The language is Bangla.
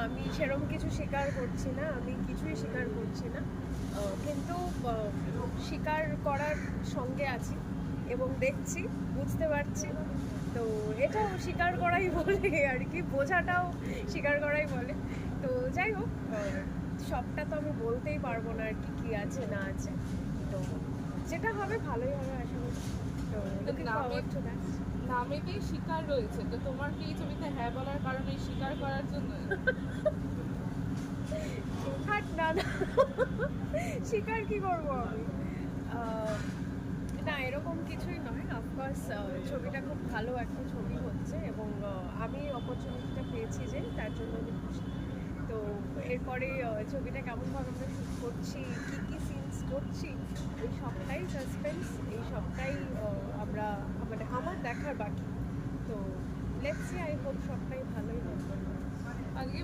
আমি সেরকম কিছু স্বীকার করছি না, আমি কিছুই স্বীকার করছি না, কিন্তু স্বীকার করার সঙ্গে আছি এবং দেখছি, বুঝতে পারছি। তো এটাও স্বীকার করাই বলে আর কি, বোঝাটাও স্বীকার করাই বলে। তো যাই হোক, সবটা তো আমি বলতেই পারবো না আর কি, কী আছে না আছে। তো যেটা হবে ভালোই হবে আশা করি। তো looking forward to that. নামেতেই শিকার রয়েছে, তো তোমার কি এই ছবিতে হ্যাঁ বলার কারণে শিকার করার জন্য? থাক না না, স্বীকার কি করবো আমি? না, এরকম কিছুই নয়। অফকোর্স ছবিটা খুব ভালো একটা ছবি হচ্ছে এবং আমি অপরচুনিটিটা পেয়েছি যে, তার জন্য আমি খুশি। তো এরপরে ছবিটা কেমনভাবে আমরা শ্যুট করছি, কী কী সিনস করছি, এই সবটাই সাসপেন্স, এই সবটাই আমরা মানে আমার দেখার বাকি। তো লেটস সি, আই হোপ সবটাই ভালোই হবে। আজকে